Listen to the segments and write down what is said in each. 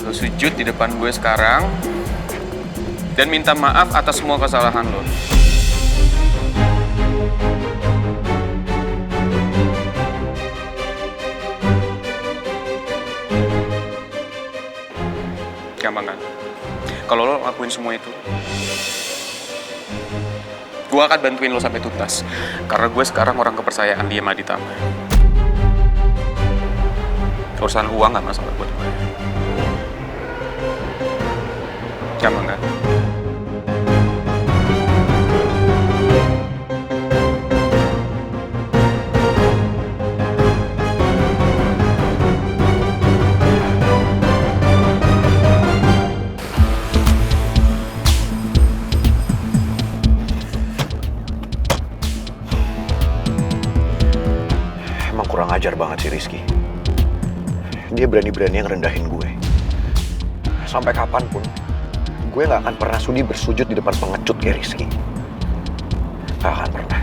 Lo sujud di depan gue sekarang dan minta maaf atas semua kesalahan lo. Gampang kan? Kalau lo lakuin semua itu, gue akan bantuin lo sampai tuntas. Karena gue sekarang orang kepercayaan dia Maditama. Urusan uang gak masalah buat gue. Gampang kan? Emang kurang ajar banget si Rizky. Dia berani-berani yang rendahin gue. Sampai kapanpun, gue gak akan pernah sudi bersujud di depan pengecut kayak Rizky. Gak akan pernah.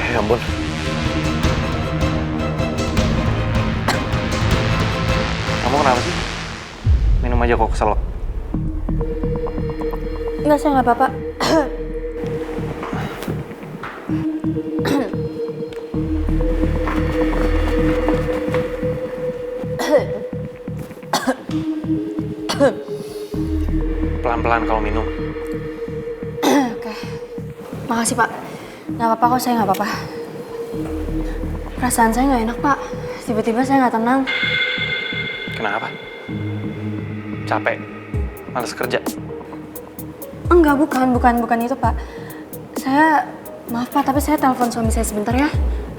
Ya ampun. Kamu kenapa sih? Minum aja kok keselak. Enggak, saya nggak apa-apa. Pelan-pelan kalau minum. Oke. Makasih, Pak. Nggak apa-apa kok, saya nggak apa-apa. Perasaan saya nggak enak, Pak. Tiba-tiba saya nggak tenang. Kenapa? Capek? Males kerja? Enggak, bukan itu, Pak. Maaf, Pak, tapi saya telepon suami saya sebentar ya.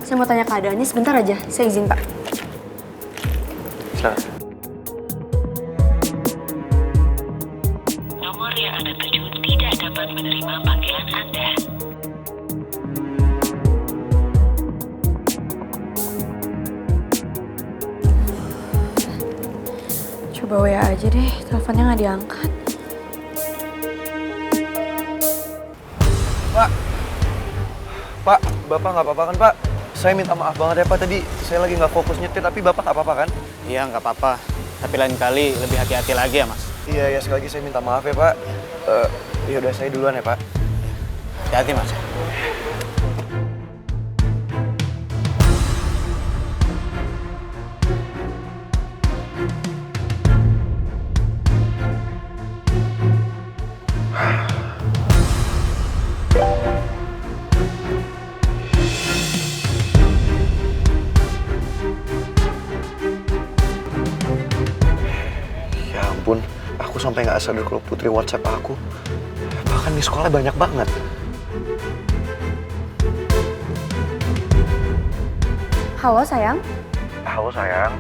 Saya mau tanya keadaannya sebentar aja. Saya izin, Pak. Silakan. Nomor yang Anda tuju tidak dapat menerima panggilan Anda. Coba WA aja deh, teleponnya nggak diangkat. Pak, Bapak nggak apa-apa kan, Pak? Saya minta maaf banget ya, Pak. Tadi saya lagi nggak fokus nyetir, tapi Bapak nggak apa-apa kan? Iya, nggak apa-apa. Tapi lain kali lebih hati-hati lagi ya, Mas. Iya, ya sekali lagi saya minta maaf ya, Pak. Ya udah, saya duluan ya, Pak. Hati-hati, Mas. Ya ampun, aku sampai nggak sadar kalau Putri WhatsApp aku. Bahkan di sekolah banyak banget. Halo, sayang. Halo sayang,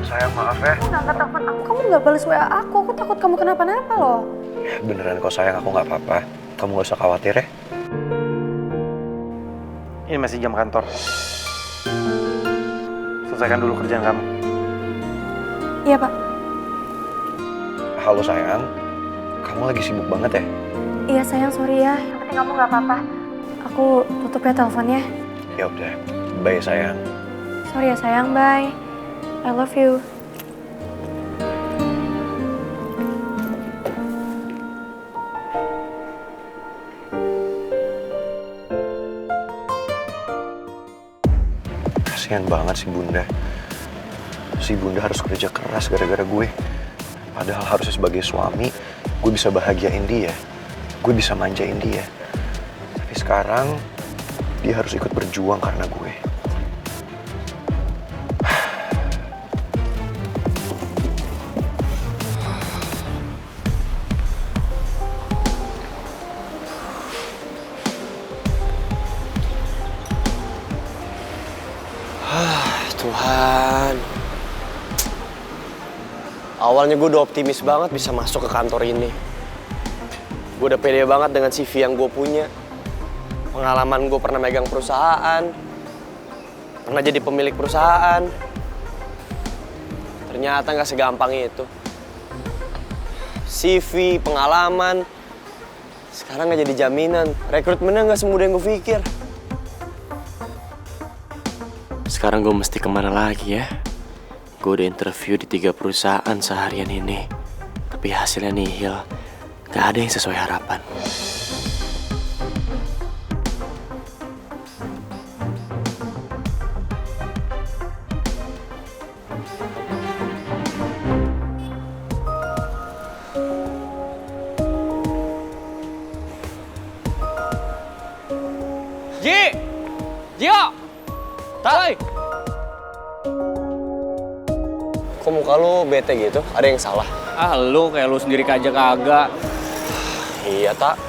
sayang maaf ya. Kamu nggak angkat telepon aku, kamu nggak balas WA aku. Aku takut kamu kenapa-napa loh. Ya, beneran kok sayang, aku nggak apa-apa. Kamu nggak usah khawatir ya. Ini masih jam kantor. Selesaikan dulu kerjaan kamu. Iya, Pak. Halo sayang, kamu lagi sibuk banget ya? Iya, sayang, sorry ya. Yang penting kamu nggak apa-apa. Aku tutup ya teleponnya. Ya udah, bye sayang. Sorry ya, sayang. Bye. I love you. Kasihan banget si Bunda. Si Bunda harus kerja keras gara-gara gue. Padahal harusnya sebagai suami, gue bisa bahagiain dia. Gue bisa manjain dia. Tapi sekarang, dia harus ikut berjuang karena gue. Tuhan. Awalnya gue udah optimis banget bisa masuk ke kantor ini. Gue udah pede banget dengan CV yang gue punya. Pengalaman gue pernah megang perusahaan. Pernah jadi pemilik perusahaan. Ternyata nggak segampang itu. CV, pengalaman. Sekarang nggak jadi jaminan. Rekrutmennya nggak semudah yang gue pikir. Sekarang gue mesti kemana lagi ya? Gue udah interview di 3 perusahaan seharian ini. Tapi hasilnya nihil. Gak ada yang sesuai harapan. Jio! Tak! Kok muka lu bete gitu? Ada yang salah? Ah, lu kayak lu sendiri aja kagak. Iya, Tak.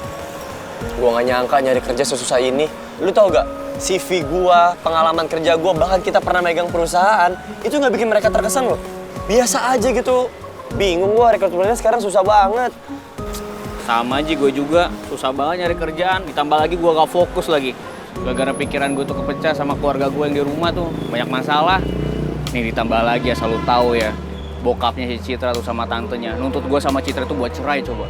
Gua gak nyangka nyari kerja sesusah ini. Lu tau gak? CV gua, pengalaman kerja gua, bahkan kita pernah megang perusahaan, itu gak bikin mereka terkesan loh. Biasa aja gitu. Bingung gua, rekrutmennya sekarang susah banget. Sama aja gue juga, susah banget nyari kerjaan. Ditambah lagi gue gak fokus lagi. Gara-gara pikiran gue tuh kepecah sama keluarga gue yang di rumah tuh. Banyak masalah. Nih ditambah lagi asal lu tahu ya. Bokapnya si Citra tuh sama tantenya nuntut gue sama Citra tuh buat cerai coba.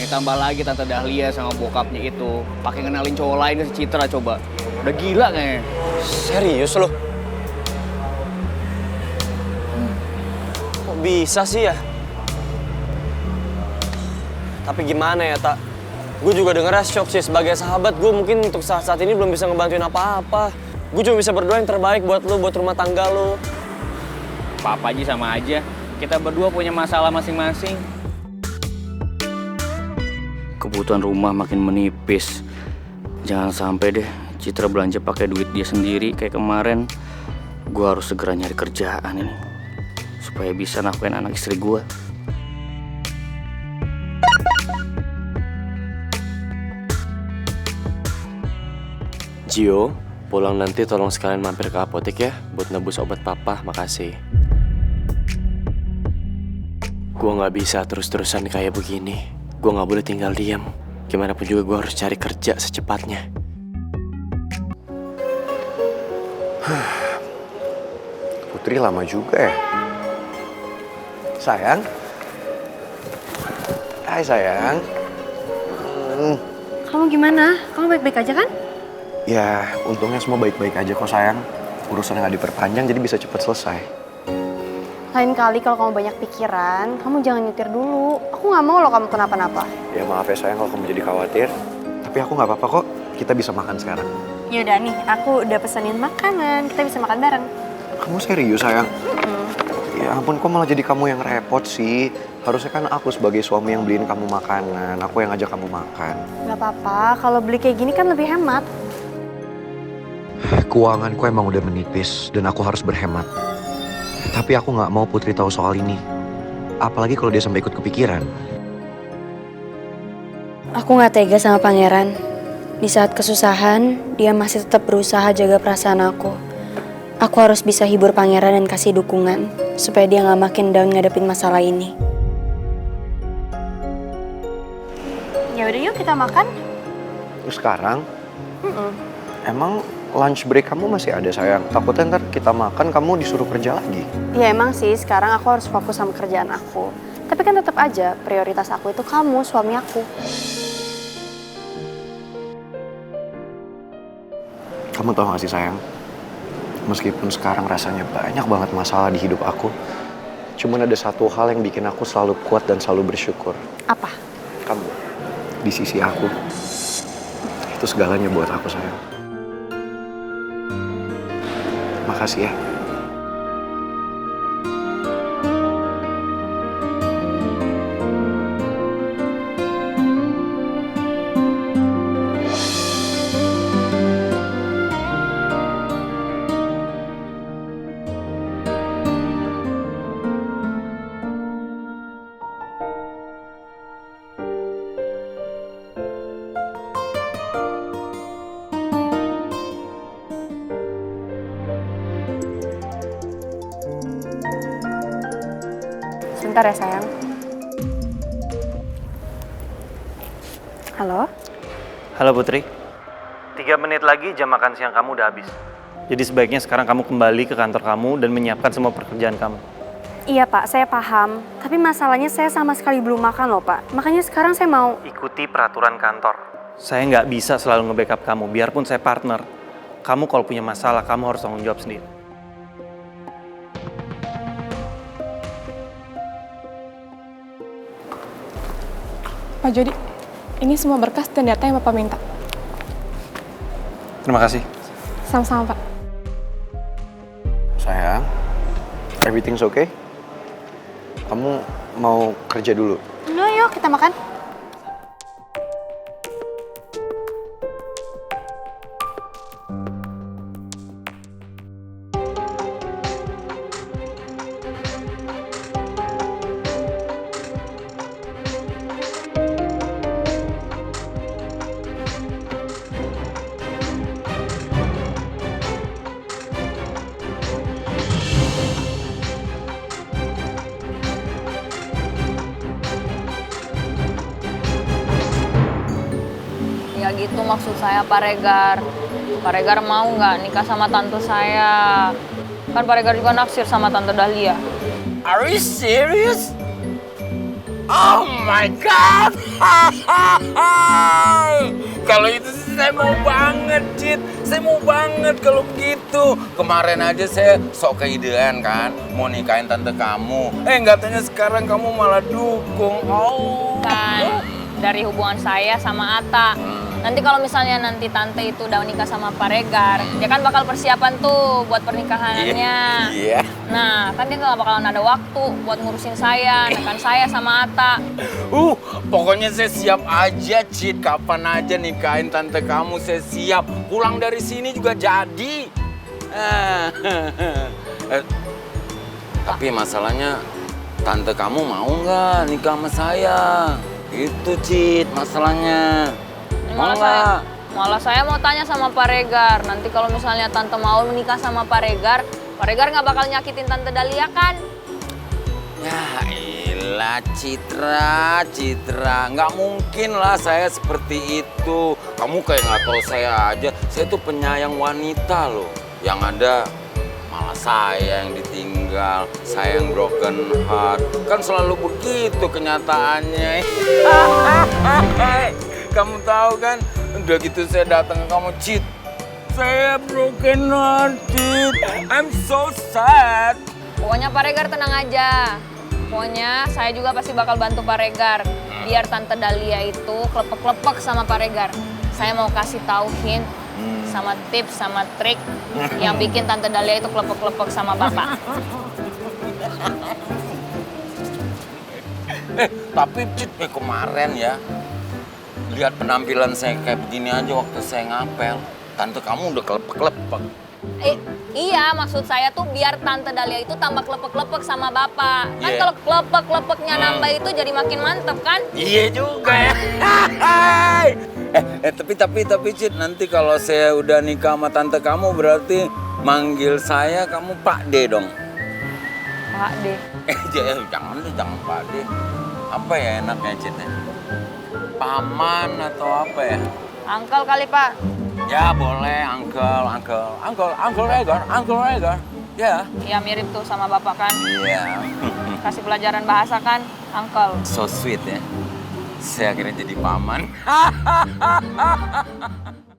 Nih tambah lagi Tante Dahlia sama bokapnya itu pakai ngenalin cowok lain ke si Citra coba. Udah gila kayaknya. Serius lo? Kok bisa sih ya? Tapi gimana ya, Tak? Gue juga dengernya shock sih. Sebagai sahabat, gue mungkin untuk saat ini belum bisa ngebantuin apa-apa. Gue cuma bisa berdoa yang terbaik buat lo, buat rumah tangga lo. Apa aja sama aja. Kita berdua punya masalah masing-masing. Kebutuhan rumah makin menipis. Jangan sampai deh Citra belanja pakai duit dia sendiri kayak kemarin. Gue harus segera nyari kerjaan ini supaya bisa nafkahin anak istri gue. Gio, pulang nanti tolong sekalian mampir ke apotek ya buat nebus obat papa, makasih. Gue gak bisa terus-terusan kayak begini. Gue gak boleh tinggal diam. Gimana pun juga gue harus cari kerja secepatnya. Putri lama juga ya. Sayang. Hai sayang. Kamu gimana? Kamu baik-baik aja kan? Ya, untungnya semua baik-baik aja kok sayang. Urusannya nggak diperpanjang jadi bisa cepet selesai. Lain kali kalau kamu banyak pikiran, kamu jangan nyetir dulu. Aku nggak mau loh kamu kenapa-napa. Ya maaf ya sayang kalau kamu jadi khawatir. Tapi aku nggak apa-apa kok. Kita bisa makan sekarang. Yaudah nih, aku udah pesenin makanan. Kita bisa makan bareng. Kamu serius sayang? Ya ampun, kok malah jadi kamu yang repot sih? Harusnya kan aku sebagai suami yang beliin kamu makanan. Aku yang ngajak kamu makan. Gak apa-apa, kalau beli kayak gini kan lebih hemat. Keuanganku emang udah menipis dan aku harus berhemat. Tapi aku nggak mau Putri tahu soal ini. Apalagi kalau dia sampai ikut kepikiran. Aku nggak tega sama pangeran. Di saat kesusahan, dia masih tetap berusaha jaga perasaan aku. Aku harus bisa hibur pangeran dan kasih dukungan supaya dia nggak makin down ngadepin masalah ini. Ya udah yuk kita makan. Sekarang? Emang lunch break kamu masih ada sayang? Takutnya ntar kita makan kamu disuruh kerja lagi. Ya emang sih sekarang aku harus fokus sama kerjaan aku. Tapi kan tetap aja prioritas aku itu kamu, suami aku. Kamu tau gak sih sayang? Meskipun sekarang rasanya banyak banget masalah di hidup aku, cuman ada satu hal yang bikin aku selalu kuat dan selalu bersyukur. Apa? Kamu di sisi aku. Itu segalanya buat aku sayang. Makasih ya. Bentar ya sayang. Halo? Halo Putri. 3 menit lagi jam makan siang kamu udah habis. Jadi sebaiknya sekarang kamu kembali ke kantor kamu dan menyiapkan semua pekerjaan kamu. Iya Pak, saya paham. Tapi masalahnya saya sama sekali belum makan loh Pak. Makanya sekarang saya mau... Ikuti peraturan kantor. Saya nggak bisa selalu nge-backup kamu, biarpun saya partner. Kamu kalau punya masalah, kamu harus tanggung jawab sendiri. Pak Jody, ini semua berkas dan data yang Bapak minta. Terima kasih. Sama-sama, Pak. Sayang, everything's okay? Kamu mau kerja dulu? No, yuk kita makan. Ya gitu maksud saya Pak Regar. Pak Regar mau nggak nikah sama tante saya? Kan Pak Regar juga naksir sama tante Dahlia. Are you serious? Oh my God! Kalau itu sih saya mau banget, Cid. Saya mau banget kalau begitu. Kemarin aja saya sok keidean kan, mau nikahin tante kamu. Nggak tanya sekarang kamu malah dukung. Oh. Kan dari hubungan saya sama Ata. Nanti kalau misalnya nanti tante itu udah nikah sama Pak Regar, dia kan bakal persiapan tuh buat pernikahannya. Iya. Nah, kan dia nggak bakalan ada waktu buat ngurusin saya, nekan saya sama Ata. Pokoknya saya siap aja, Cid. Kapan aja nikahin tante kamu, saya siap. Pulang dari sini juga jadi. Tapi masalahnya, tante kamu mau nggak nikah sama saya? Itu, Cid, masalahnya. Malah saya mau tanya sama Pak Regar. Nanti kalau misalnya tante mau menikah sama Pak Regar nggak bakal nyakitin tante Dahlia kan? Ya elah, Citra. Nggak mungkin lah saya seperti itu. Kamu kayak nggak tahu saya aja. Saya tuh penyayang wanita loh. Yang ada malah saya yang ditinggal, saya yang broken heart. Kan selalu begitu kenyataannya. Kamu tahu kan, udah gitu saya datang ke kamu, Cid. Saya broken heart, Cid. I'm so sad. Pokoknya Pak Regar tenang aja. Pokoknya saya juga pasti bakal bantu Pak Regar. Biar tante Dahlia itu klepek-klepek sama Pak Regar. Saya mau kasih tahu hint sama tips sama trik yang bikin tante Dahlia itu klepek-klepek sama Bapak. Tapi Cid, kemarin ya, lihat penampilan saya kayak begini aja waktu saya ngapel. Tante kamu udah kelepek-kelepek. Iya, maksud saya tuh biar tante Dahlia itu tambah klepek-klepek sama Bapak. Kan Yeah. kalau klepek-klepeknya nambah itu jadi makin mantep kan? Iya juga ya. Tapi Cid, nanti kalau saya udah nikah sama tante kamu berarti manggil saya kamu Pak D dong. Pak D. Jangan Pak D. Apa ya enaknya, Cid? Paman atau apa ya? Angkel kali Pak. Ya boleh, Uncle Regar. Ya. Iya mirip tuh sama Bapak kan. Iya. Kasih pelajaran bahasa kan, Uncle. So sweet ya. Saya akhirnya jadi paman.